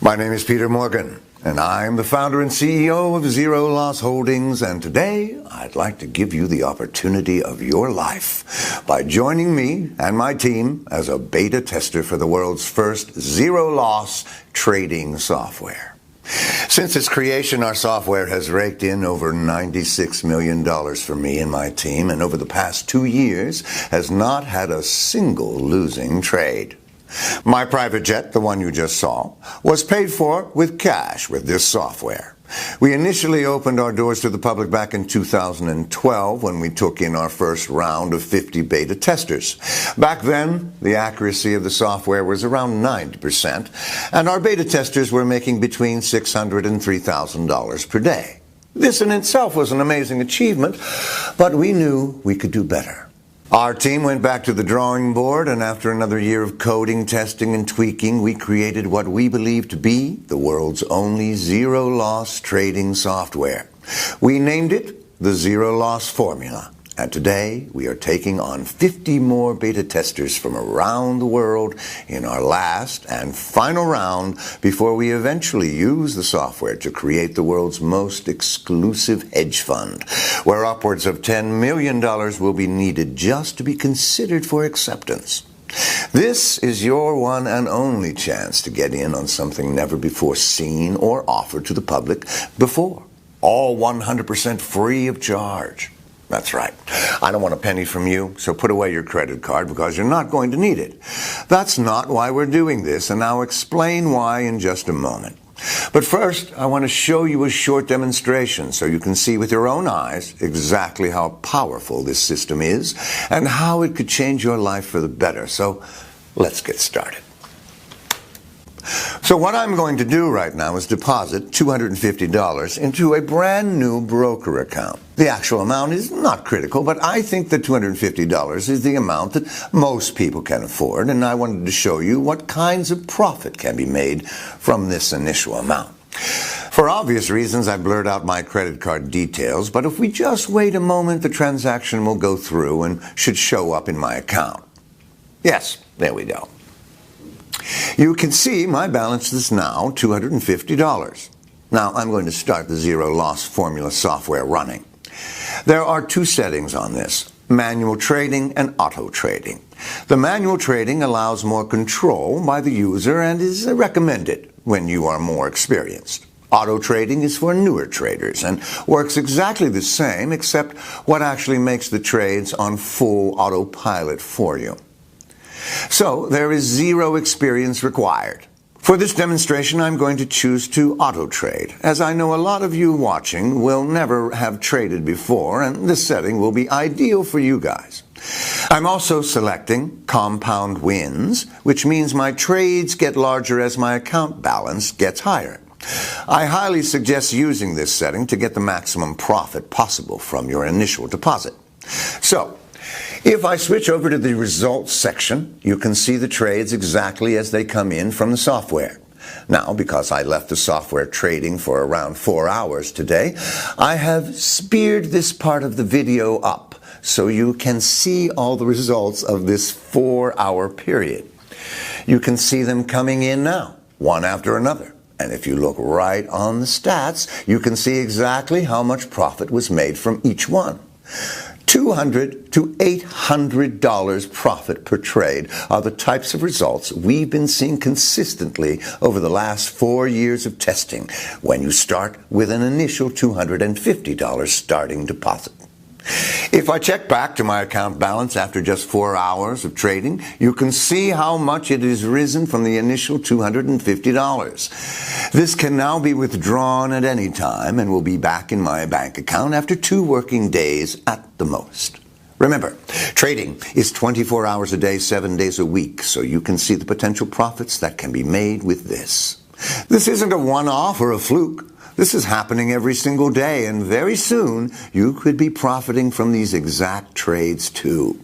My name is Peter Morgan, and I'm the founder and CEO of Zero Loss Holdings, and today I'd like to give you the opportunity of your life by joining me and my team as a beta tester for the world's first zero-loss trading software. Since its creation, our software has raked in over $96 million for me and my team, and over the past 2 years has not had a single losing trade. My private jet, the one you just saw, was paid for with cash with this software. We initially opened our doors to the public back in 2012 when we took in our first round of 50 beta testers. Back then, the accuracy of the software was around 90%, and our beta testers were making between $600 and $3,000 per day. This in itself was an amazing achievement, but we knew we could do better. Our team went back to the drawing board, and after another year of coding, testing, and tweaking, we created what we believe to be the world's only zero-loss trading software. We named it the Zero Loss Formula, and today we are taking on 50 more beta testers from around the world in our last and final round before we eventually use the software to create the world's most exclusive hedge fund, where upwards of $10 million will be needed just to be considered for acceptance. This is your one and only chance to get in on something never before seen or offered to the public before. All 100% free of charge. That's right. I don't want a penny from you, so put away your credit card because you're not going to need it. That's not why we're doing this, and I'll explain why in just a moment. But first, I want to show you a short demonstration so you can see with your own eyes exactly how powerful this system is and how it could change your life for the better. So let's get started. So what I'm going to do right now is deposit $250 into a brand new broker account. The actual amount is not critical, but I think that $250 is the amount that most people can afford, and I wanted to show you what kinds of profit can be made from this initial amount. For obvious reasons, I blurred out my credit card details, but if we just wait a moment, the transaction will go through and should show up in my account. Yes, there we go. You can see my balance is now $250. Now I'm going to start the Zero Loss Formula software running. There are two settings on this: manual trading and auto trading. The manual trading allows more control by the user and is recommended when you are more experienced. Auto trading is for newer traders and works exactly the same, except what actually makes the trades on full autopilot for you. So there is zero experience required. For this demonstration, I'm going to choose to auto trade, as I know a lot of you watching will never have traded before, and this setting will be ideal for you guys. I'm also selecting compound wins, which means my trades get larger as my account balance gets higher. I highly suggest using this setting to get the maximum profit possible from your initial deposit. So, if I switch over to the results section, you can see the trades exactly as they come in from the software. Now, because I left the software trading for around 4 hours today, I have speared this part of the video up so you can see all the results of this 4-hour period. You can see them coming in now, one after another. And if you look right on the stats, you can see exactly how much profit was made from each one. $200 to $800 profit per trade are the types of results we've been seeing consistently over the last 4 years of testing when you start with an initial $250 starting deposit. If I check back to my account balance after just 4 hours of trading, you can see how much it has risen from the initial $250. This can now be withdrawn at any time and will be back in my bank account after 2 working days at the most. Remember, trading is 24 hours a day, 7 days a week, so you can see the potential profits that can be made with this. This isn't a one-off or a fluke. This is happening every single day, and very soon you could be profiting from these exact trades too.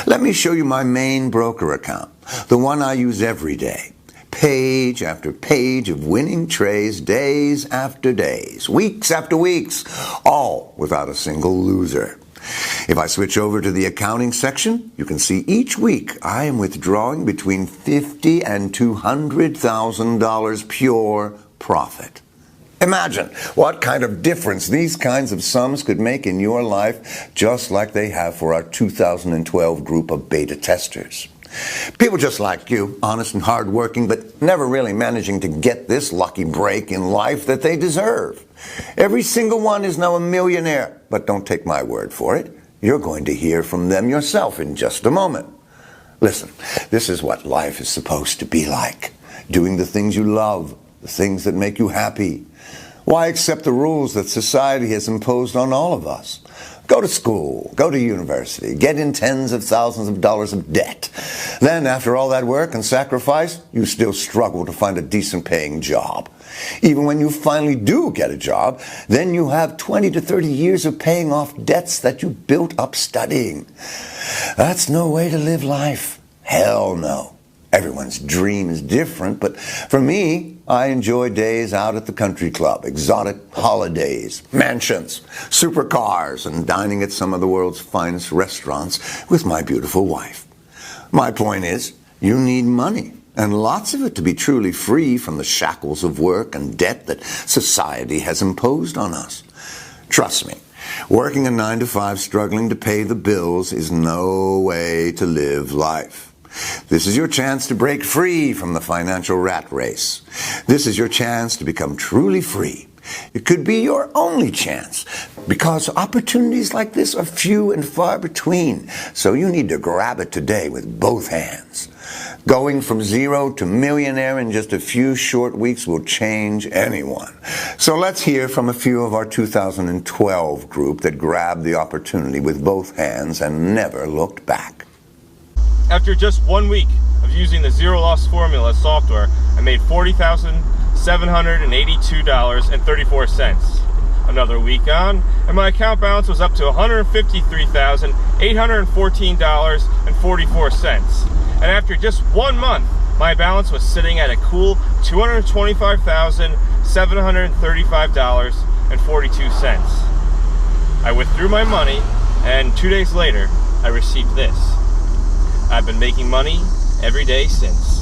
Let me show you my main broker account, the one I use every day. Page after page of winning trades, days after days, weeks after weeks, all without a single loser. If I switch over to the accounting section, you can see each week I am withdrawing between $50,000 and $200,000 pure profit. Imagine what kind of difference these kinds of sums could make in your life, just like they have for our 2012 group of beta testers. People just like you, honest and hardworking, but never really managing to get this lucky break in life that they deserve. Every single one is now a millionaire, but don't take my word for it. You're going to hear from them yourself in just a moment. Listen, this is what life is supposed to be like. Doing the things you love, the things that make you happy. Why accept the rules that society has imposed on all of us? Go to school, go to university, get in tens of thousands of dollars of debt. Then, after all that work and sacrifice, you still struggle to find a decent paying job. Even when you finally do get a job, then you have 20 to 30 years of paying off debts that you built up studying. That's no way to live life. Hell no. Everyone's dream is different, but for me, I enjoy days out at the country club, exotic holidays, mansions, supercars, and dining at some of the world's finest restaurants with my beautiful wife. My point is, you need money, and lots of it, to be truly free from the shackles of work and debt that society has imposed on us. Trust me, working a 9-to-5 struggling to pay the bills is no way to live life. This is your chance to break free from the financial rat race. This is your chance to become truly free. It could be your only chance, because opportunities like this are few and far between, so you need to grab it today with both hands. Going from zero to millionaire in just a few short weeks will change anyone. So let's hear from a few of our 2012 group that grabbed the opportunity with both hands and never looked back. After just 1 week of using the Zero Loss Formula software, I made $40,782.34. Another week on, and my account balance was up to $153,814.44. And after just 1 month, my balance was sitting at a cool $225,735.42. I withdrew my money, and 2 days later, I received this. I've been making money every day since.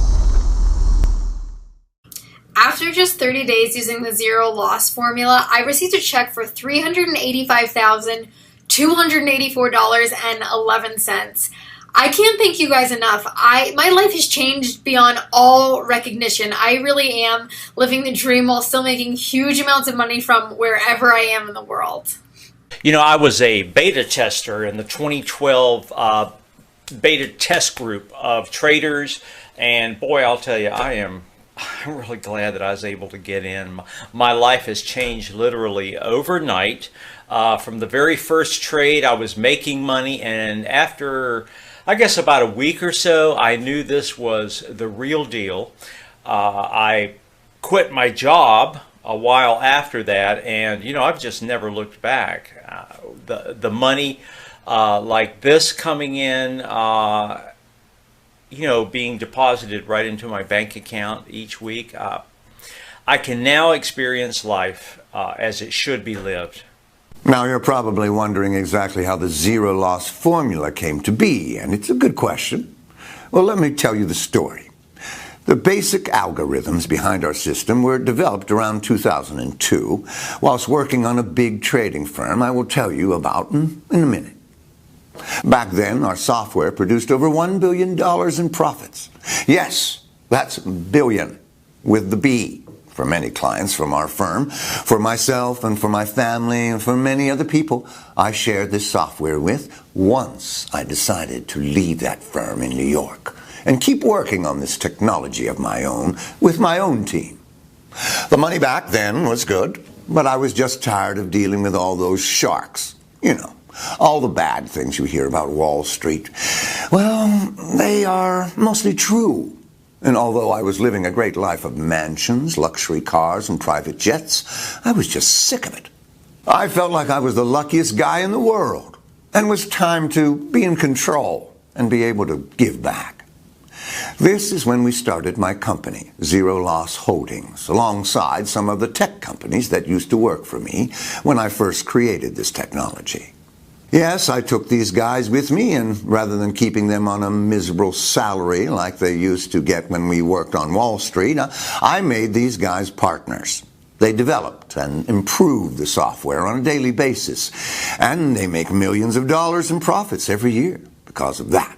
After just 30 days using the Zero Loss Formula, I received a check for $385,284.11. I can't thank you guys enough. My life has changed beyond all recognition. I really am living the dream while still making huge amounts of money from wherever I am in the world. You know, I was a beta tester in the 2012 beta test group of traders, and boy, I'll tell you, I'm really glad that I was able to get in. My life has changed literally overnight. From the very first trade, I was making money, and after, I guess, about a week or so, I knew this was the real deal. I quit my job a while after that, and, you know, I've just never looked back. The money like this coming in, you know, being deposited right into my bank account each week, I can now experience life as it should be lived. Now you're probably wondering exactly how the Zero Loss Formula came to be, and it's a good question. Well, let me tell you the story. The basic algorithms behind our system were developed around 2002, whilst working on a big trading firm I will tell you about in a minute. Back then, our software produced over $1 billion in profits. Yes, that's billion, with the B, for many clients from our firm, for myself and for my family and for many other people I shared this software with once I decided to leave that firm in New York and keep working on this technology of my own with my own team. The money back then was good, but I was just tired of dealing with all those sharks, you know. All the bad things you hear about Wall Street, well, they are mostly true. And although I was living a great life of mansions, luxury cars, and private jets, I was just sick of it. I felt like I was the luckiest guy in the world, and it was time to be in control and be able to give back. This is when we started my company, Zero Loss Holdings, alongside some of the tech companies that used to work for me when I first created this technology. Yes, I took these guys with me, and rather than keeping them on a miserable salary like they used to get when we worked on Wall Street, I made these guys partners. They developed and improved the software on a daily basis, and they make millions of dollars in profits every year because of that.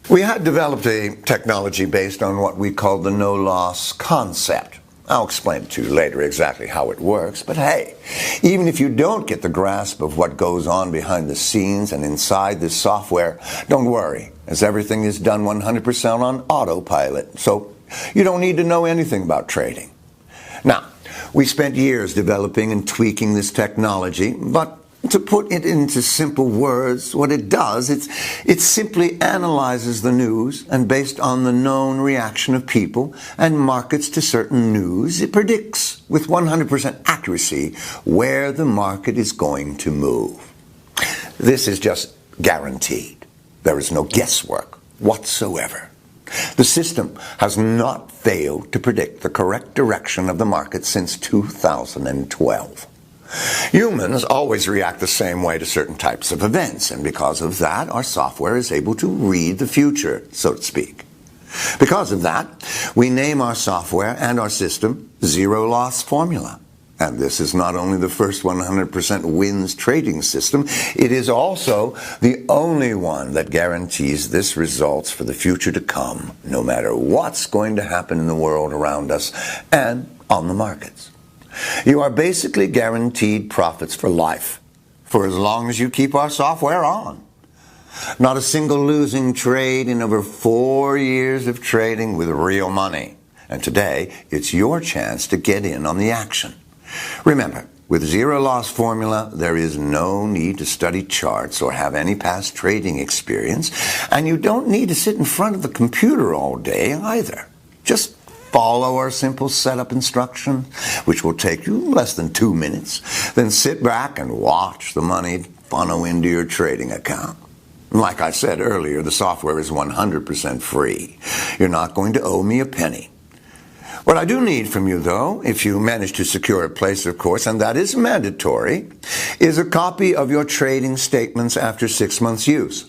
We had developed a technology based on what we call the no-loss concept. I'll explain to you later exactly how it works, but hey, even if you don't get the grasp of what goes on behind the scenes and inside this software, don't worry, as everything is done 100% on autopilot, so you don't need to know anything about trading. Now, we spent years developing and tweaking this technology, but to put it into simple words, what it does, it simply analyzes the news, and based on the known reaction of people and markets to certain news, it predicts with 100% accuracy where the market is going to move. This is just guaranteed. There is no guesswork whatsoever. The system has not failed to predict the correct direction of the market since 2012. Humans always react the same way to certain types of events, and because of that, our software is able to read the future, so to speak. Because of that, we name our software and our system Zero Loss Formula. And this is not only the first 100% wins trading system, it is also the only one that guarantees this results for the future to come, no matter what's going to happen in the world around us and on the markets. You are basically guaranteed profits for life, for as long as you keep our software on. Not a single losing trade in over 4 years of trading with real money. And today, it's your chance to get in on the action. Remember, with Zero Loss Formula, there is no need to study charts or have any past trading experience, and you don't need to sit in front of the computer all day either. Just follow our simple setup instruction, which will take you less than 2 minutes. Then sit back and watch the money funnel into your trading account. Like I said earlier, the software is 100% free. You're not going to owe me a penny. What I do need from you, though, if you manage to secure a place, of course, and that is mandatory, is a copy of your trading statements after 6 months' use.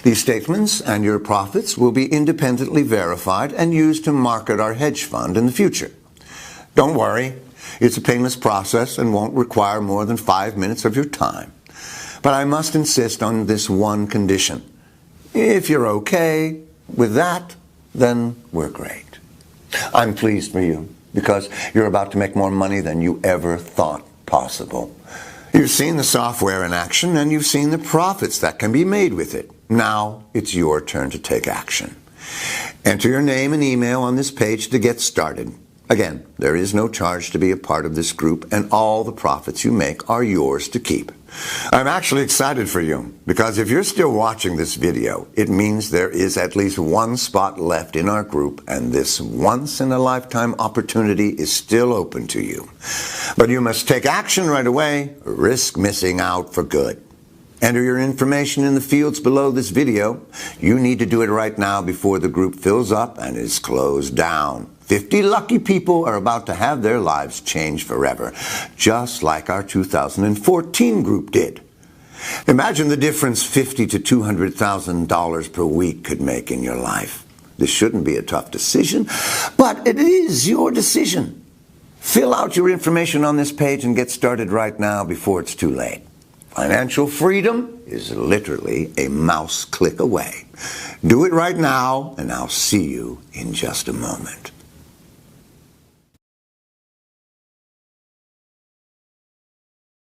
These statements and your profits will be independently verified and used to market our hedge fund in the future. Don't worry, it's a painless process and won't require more than 5 minutes of your time. But I must insist on this one condition. If you're okay with that, then we're great. I'm pleased for you because you're about to make more money than you ever thought possible. You've seen the software in action, and you've seen the profits that can be made with it. Now it's your turn to take action. Enter your name and email on this page to get started. Again, there is no charge to be a part of this group, and all the profits you make are yours to keep. I'm actually excited for you, because if you're still watching this video, it means there is at least one spot left in our group, and this once-in-a-lifetime opportunity is still open to you. But you must take action right away, or risk missing out for good. Enter your information in the fields below this video. You need to do it right now before the group fills up and is closed down. 50 lucky people are about to have their lives changed forever, just like our 2014 group did. Imagine the difference $50,000 to $200,000 per week could make in your life. This shouldn't be a tough decision, but it is your decision. Fill out your information on this page and get started right now before it's too late. Financial freedom is literally a mouse click away. Do it right now, and I'll see you in just a moment.